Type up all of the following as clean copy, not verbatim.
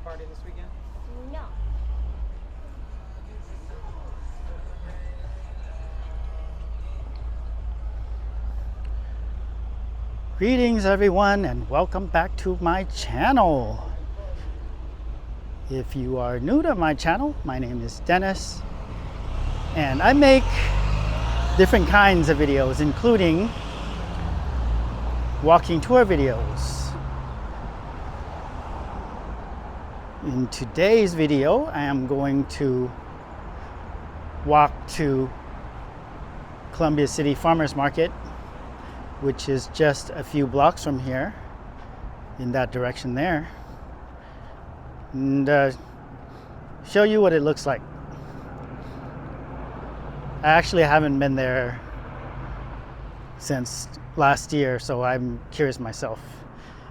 Party this weekend? No. Greetings everyone and welcome back to my channel. If you are new to my channel, my name is Dennis and I make different kinds of videos including walking tour videos. In today's video, I am going to walk to Columbia City Farmers Market, which is just a few blocks from here, in that direction there, and show you what it looks like. I actually haven't been there since last year, so I'm curious myself.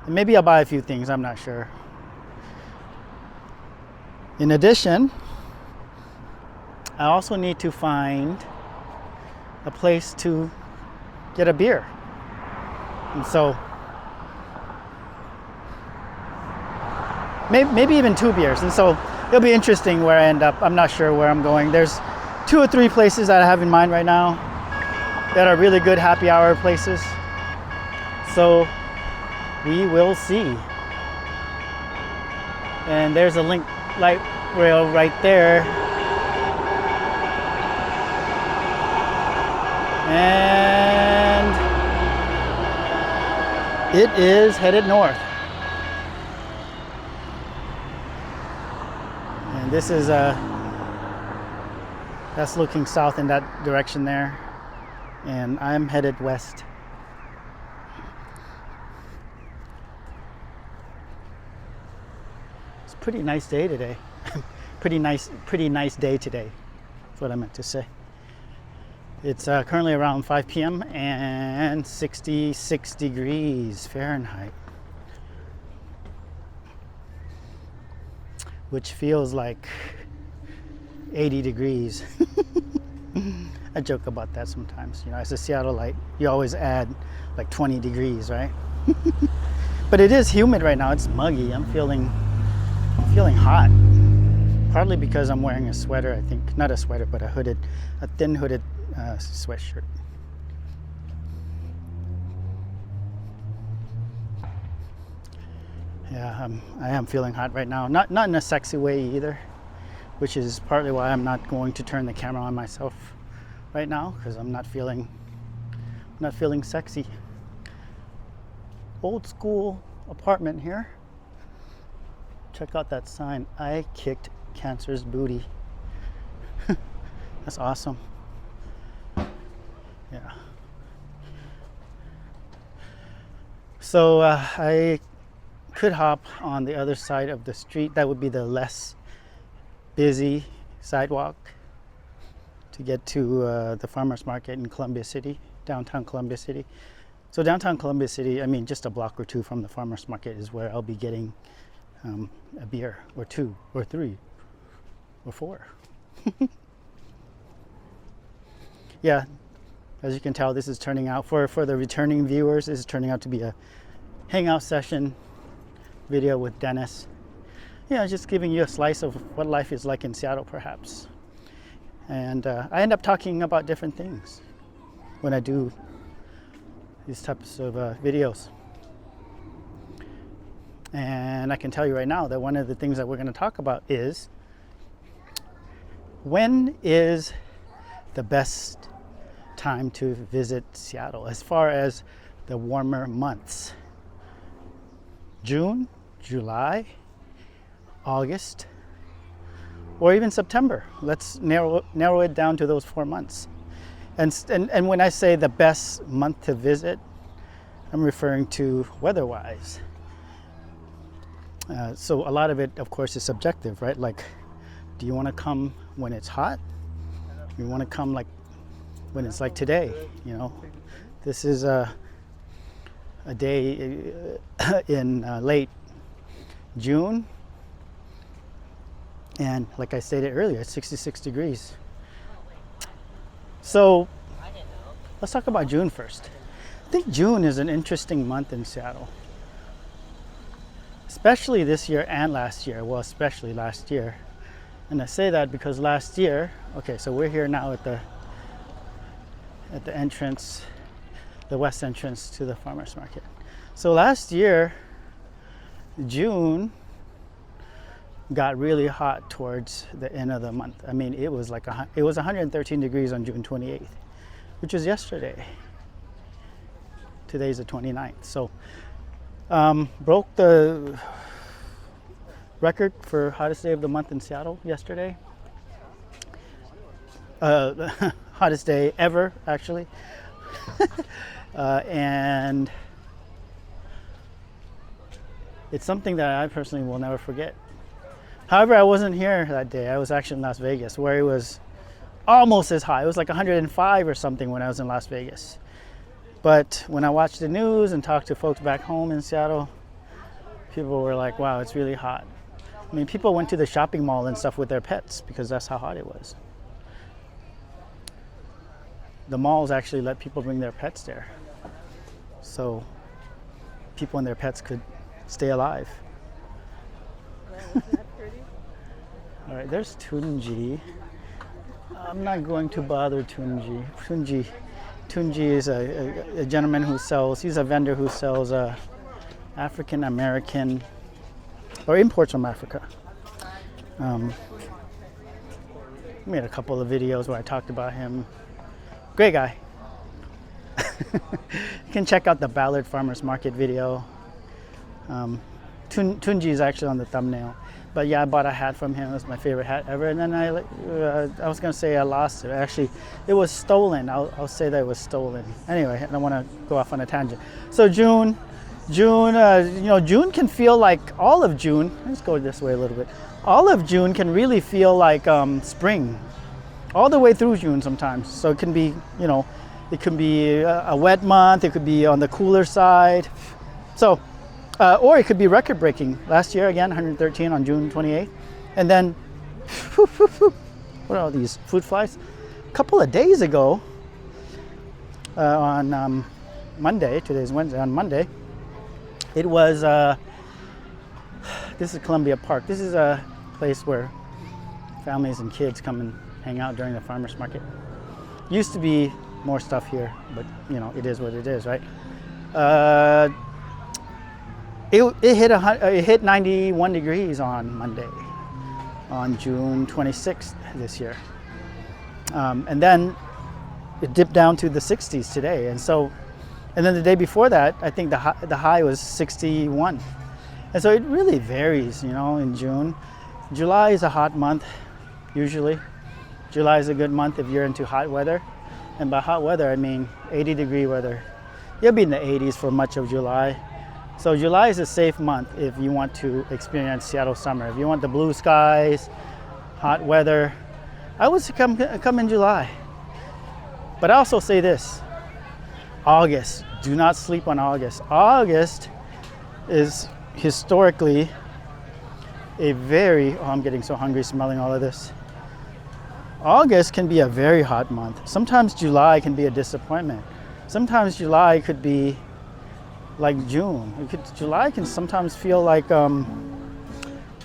And maybe I'll buy a few things, I'm not sure. In addition, I also need to find a place to get a beer. And so, maybe even 2 beers. And so, it'll be interesting where I end up. I'm not sure where I'm going. There's 2 or 3 places that I have in mind right now that are really good happy hour places. So, we will see. And there's a link light rail right there, and it is headed north, and this is that's looking south in that direction there, and I'm headed west. Pretty nice day today. pretty nice day today. That's what I meant to say. It's currently around 5 p.m. and 66 degrees Fahrenheit, which feels like 80 degrees. I joke about that sometimes. You know, as a Seattleite, you always add like 20 degrees, right? But it is humid right now. It's muggy. I'm feeling hot, partly because I'm wearing a sweater. I think not a sweater, but a thin hooded sweatshirt. Yeah, I am feeling hot right now. Not in a sexy way either, which is partly why I'm not going to turn the camera on myself right now, because I'm not feeling sexy. Old school apartment here. Check out that sign. I kicked cancer's booty. That's awesome. Yeah. So I could hop on the other side of the street. That would be the less busy sidewalk to get to the farmers market in Columbia City, downtown Columbia City. So downtown Columbia City, I mean, just a block or 2 from the farmers market is where I'll be getting a beer or 2 or 3 or 4. Yeah, as you can tell, this is turning out for the returning viewers. This is turning out to be a hangout session video with Dennis. Yeah, just giving you a slice of what life is like in Seattle, perhaps. And I end up talking about different things when I do these types of videos. And I can tell you right now that one of the things that we're going to talk about is, when is the best time to visit Seattle as far as the warmer months? June, July, August, or even September. Let's narrow it down to those 4 months. And when I say the best month to visit, I'm referring to weather-wise. So a lot of it, of course, is subjective, right? Like, do you want to come when it's hot? You want to come like when it's like today, you know? This is a day in late June. And like I stated earlier, it's 66 degrees. So let's talk about June first. I think June is an interesting month in Seattle, especially this year and last year. Well, especially last year. And I say that because last year, okay, so we're here now at the entrance, the west entrance to the farmers market. So last year, June got really hot towards the end of the month. I mean, it was 113 degrees on June 28th, which was yesterday. Today's the 29th. So broke the record for hottest day of the month in Seattle yesterday. Hottest day ever, actually. And it's something that I personally will never forget. However, I wasn't here that day. I was actually in Las Vegas, where it was almost as high. It was like 105 or something when I was in Las Vegas. But when I watched the news and talked to folks back home in Seattle, people were like, wow, it's really hot. I mean, people went to the shopping mall and stuff with their pets because that's how hot it was. The malls actually let people bring their pets there, so people and their pets could stay alive. All right, there's Tunji. I'm not going to bother Tunji. Tunji is a gentleman who sells, he's a vendor who sells African American, or imports from Africa. Made a couple of videos where I talked about him. Great guy. You can check out the Ballard Farmers Market video. Tunji is actually on the thumbnail. But yeah, I bought a hat from him. It was my favorite hat ever. And then I was going to say I lost it. Actually, it was stolen. I'll say that it was stolen. Anyway, I don't want to go off on a tangent. So June, June can feel like all of June. Let's go this way a little bit. All of June can really feel like spring, all the way through June sometimes. So it can be, it can be a wet month. It could be on the cooler side. So. Or it could be record breaking. Last year, again, 113 on June 28th. And then, what are all these fruit flies? A couple of days ago, on Monday, today's Wednesday, on Monday, it was, this is Columbia Park. This is a place where families and kids come and hang out during the farmers market. Used to be more stuff here, but it is what it is, right? It hit 91 degrees on Monday, on June 26th this year. And then it dipped down to the 60s today. And then the day before that, I think the high was 61. And so it really varies, in June. July is a hot month, usually. July is a good month if you're into hot weather. And by hot weather, I mean 80-degree weather. You'll be in the 80s for much of July. So July is a safe month if you want to experience Seattle summer. If you want the blue skies, hot weather, I would come in July. But I also say this, August, do not sleep on August. August is historically a very, I'm getting so hungry smelling all of this. August can be a very hot month. Sometimes July can be a disappointment. Sometimes July could be like June. July can sometimes feel like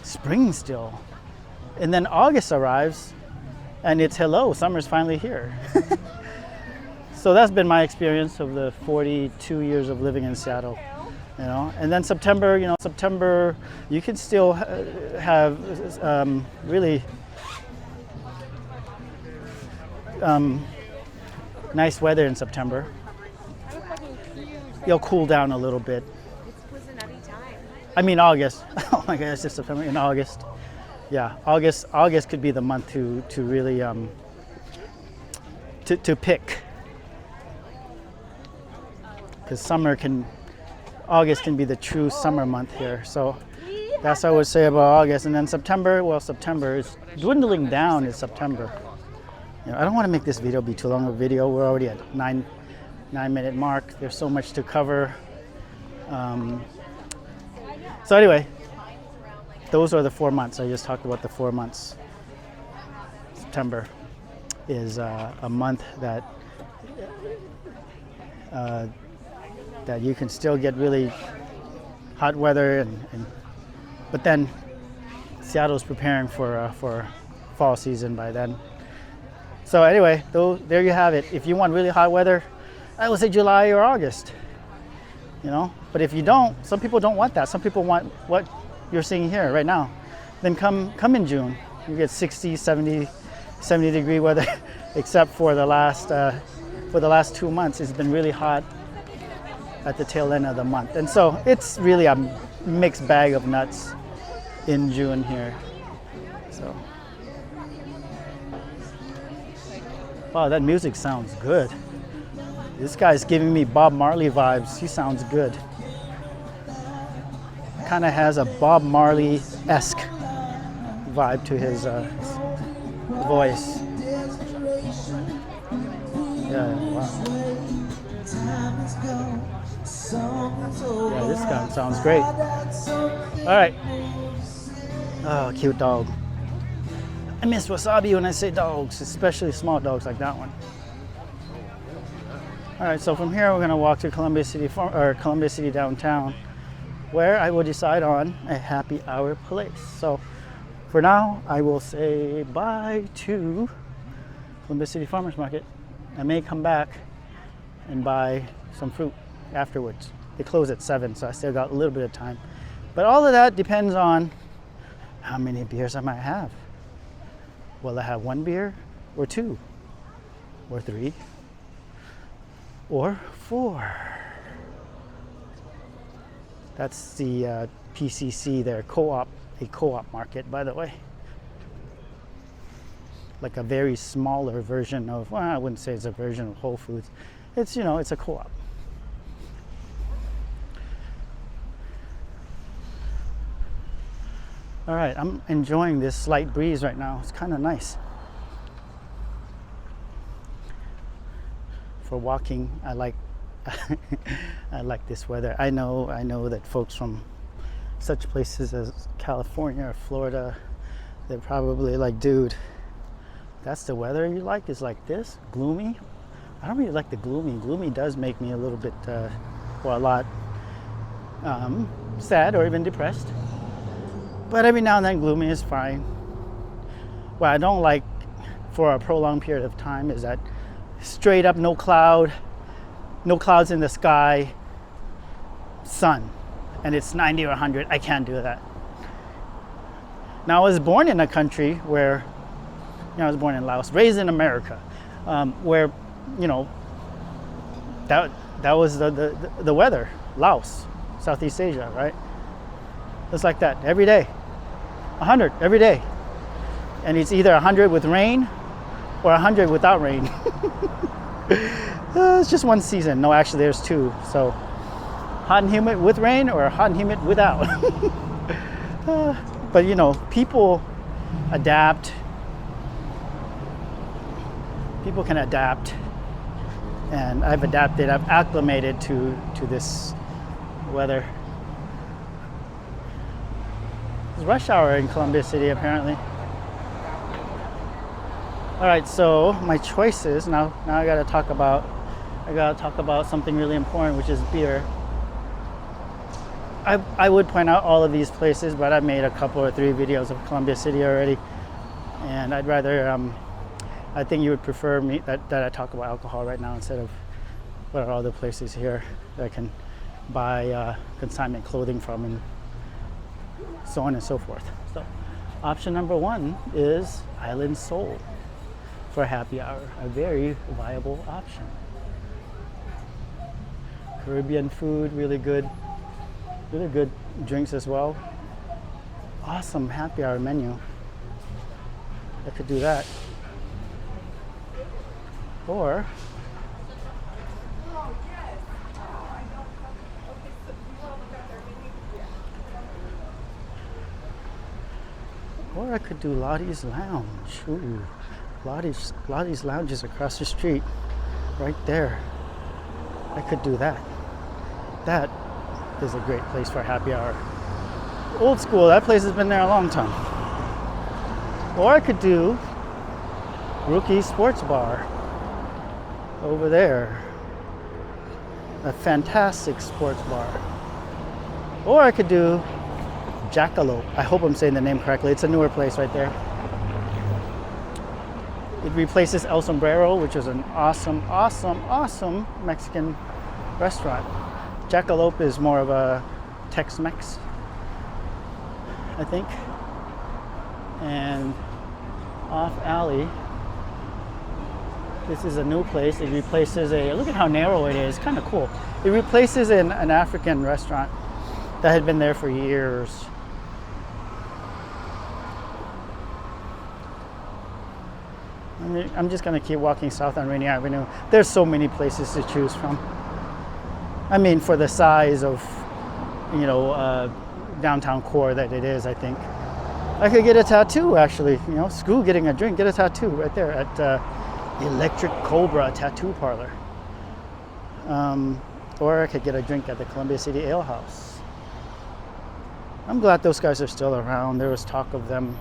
spring still. And then August arrives and it's hello, summer's finally here. So that's been my experience of the 42 years of living in Seattle. And then September, September, you can still have really nice weather in September. You'll cool down a little bit. It was a nutty time. I mean August. Oh my gosh, it's September. In August. Yeah, August could be the month to really to pick. Because August can be the true summer month here. So that's what I would say about August. And then September, September is dwindling down in September. I don't want to make this video be too long of a video. We're already at 9-minute mark. There's so much to cover. So anyway, those are the 4 months. I just talked about the 4 months. September is a month that that you can still get really hot weather, but then Seattle's preparing for fall season by then. So anyway, there you have it. If you want really hot weather, I would say July or August. But if you don't, some people don't want that. Some people want what you're seeing here right now. Then come in June. You get 60, 70 degree weather, except for the last 2 months. It's been really hot at the tail end of the month. And so it's really a mixed bag of nuts in June here. So, wow, that music sounds good. This guy's giving me Bob Marley vibes. He sounds good. Kind of has a Bob Marley-esque vibe to his voice. Yeah, wow. Yeah, this guy sounds great. All right. Oh, cute dog. I miss wasabi when I say dogs, especially small dogs like that one. All right, so from here we're gonna walk to Columbia City downtown, where I will decide on a happy hour place. So for now, I will say bye to Columbia City Farmers Market. I may come back and buy some fruit afterwards. They close at 7, so I still got a little bit of time. But all of that depends on how many beers I might have. Will I have 1 beer, or 2, or 3, or 4? That's the PCC there, a co-op market, by the way. Like a very smaller version of, well, I wouldn't say it's a version of Whole Foods. It's, it's a co-op. All right, I'm enjoying this slight breeze right now. It's kind of nice. For walking, I like I like this weather. I know that folks from such places as California or Florida, they're probably like, dude, that's the weather you like, is like this, gloomy? I don't really like the gloomy. Gloomy does make me a little bit, a lot sad or even depressed. But every now and then, gloomy is fine. What I don't like for a prolonged period of time is that straight up no clouds in the sky, sun, and it's 90 or 100. I can't do that. Now, I was born in a country where, I was born in Laos, raised in America, where, that was the weather. Laos, Southeast Asia, right? It's like that every day. 100 every day. And it's either 100 with rain or 100 without rain. It's just one season. No, actually there's 2. So hot and humid with rain or hot and humid without. But people adapt. People can adapt. And I've adapted, I've acclimated to this weather. It's rush hour in Columbia City, apparently. All right, so my choices now. I gotta talk about something really important, which is beer. I would point out all of these places, but I've made a couple or 3 videos of Columbia City already, and I'd rather. I think you would prefer me that I talk about alcohol right now instead of what are all the places here that I can buy consignment clothing from and so on and so forth. So option number 1 is Island Soul for happy hour, a very viable option. Caribbean food, really good drinks as well. Awesome happy hour menu. I could do that. Or I could do Lottie's Lounge. Ooh, Lottie's Lounge is across the street, right there. I could do that. That is a great place for happy hour. Old school, that place has been there a long time. Or I could do Rookie Sports Bar over there. a fantastic sports bar. Or I could do Jackalope. I hope I'm saying the name correctly. It's a newer place right there. It replaces El Sombrero, which is an awesome, awesome, awesome Mexican restaurant. Jackalope is more of a Tex-Mex, I think. And off alley, this is a new place. It replaces look at how narrow it is, kind of cool. It replaces an African restaurant that had been there for years. I'm just gonna keep walking south on Rainy Avenue. There's so many places to choose from. I mean, for the size of, downtown core that it is, I think. I could get a tattoo, actually. Screw getting a drink, get a tattoo right there at Electric Cobra Tattoo Parlor. Or I could get a drink at the Columbia City Ale House. I'm glad those guys are still around. There was talk of them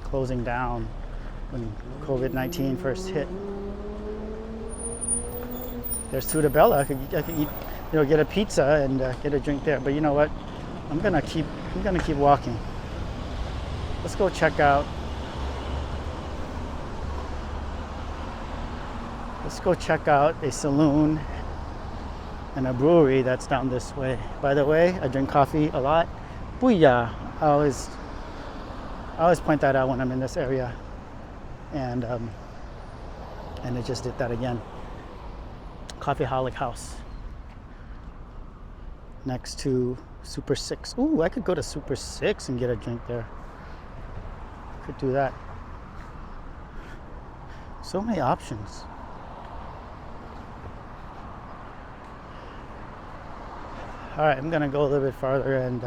closing down when COVID-19 first hit. There's Tutabella. I could eat, get a pizza and get a drink there. But you know what? I'm gonna keep walking. Let's go check out. Let's go check out a saloon and a brewery that's down this way. By the way, I drink coffee a lot. Booyah! I always point that out when I'm in this area, and I just did that again. Coffeeholic House next to Super 6. Ooh, I could go to Super 6 and get a drink there. Could do that. So many options. All right, I'm gonna go a little bit farther and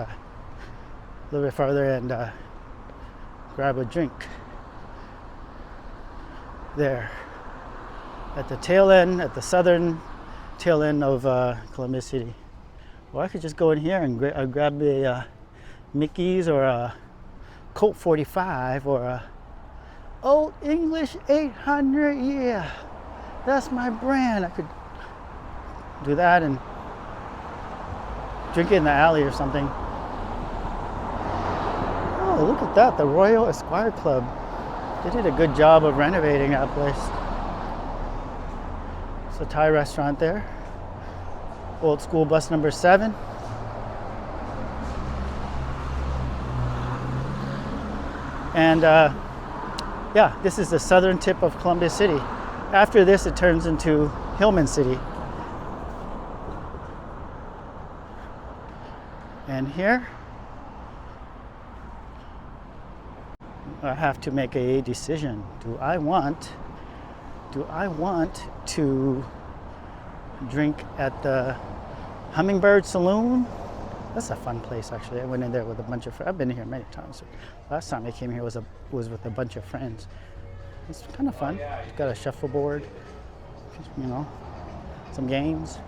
grab a drink there at the tail end, at the southern tail end of Columbia City. Or I could just go in here and grab a Mickey's or a Colt 45 or a Old English 800. Yeah, that's my brand. I could do that and drink it in the alley or something. Oh, look at that, the Royal Esquire Club. They did a good job of renovating that place. It's a Thai restaurant there. Old School Bus number 7. And yeah, this is the southern tip of Columbia City. After this, it turns into Hillman City. And here, I have to make a decision. Do I want to drink at the Hummingbird Saloon? That's a fun place, actually. I went in there with a bunch of friends. I've been here many times. Last time I came here was with a bunch of friends. It's kind of fun. It's got a shuffleboard, some games.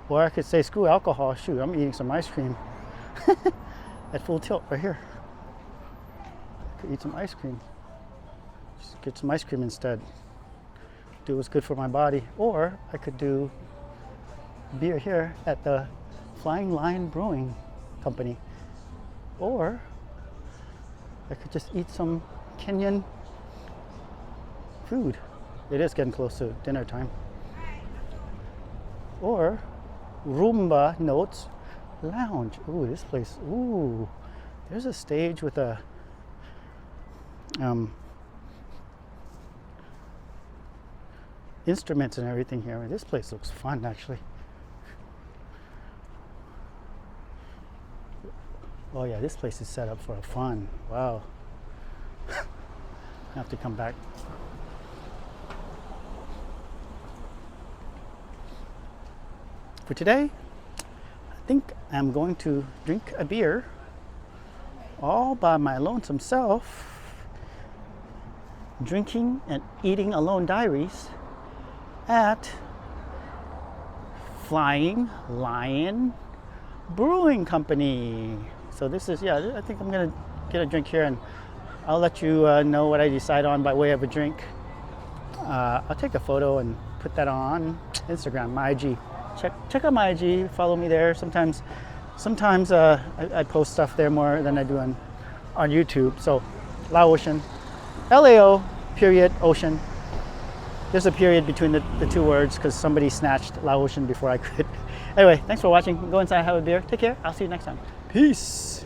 Or I could say, screw alcohol. Shoot, I'm eating some ice cream at full tilt right here. I could eat some ice cream. Just get some ice cream instead. Do what's good for my body. Or I could do beer here at the Flying Lion Brewing Company. Or I could just eat some Kenyan food. It is getting close to dinner time. Or Roomba Notes Lounge. Ooh, this place. Ooh, there's a stage with a instruments and everything here. This place looks fun, actually. Oh yeah, this place is set up for fun. Wow. I have to come back. For today, I think I'm going to drink a beer all by my lonesome self, drinking and eating alone diaries at Flying Lion Brewing Company. So this is, I think I'm gonna get a drink here and I'll let you know what I decide on by way of a drink. I'll take a photo and put that on Instagram, my IG. Check out my IG, follow me there. Sometimes I post stuff there more than I do on YouTube. So Lao Ocean, LAO period Ocean. There's a period between the two words because somebody snatched Lao Ocean before I could. Anyway, thanks for watching. Go inside, have a beer. Take care. I'll see you next time. Peace.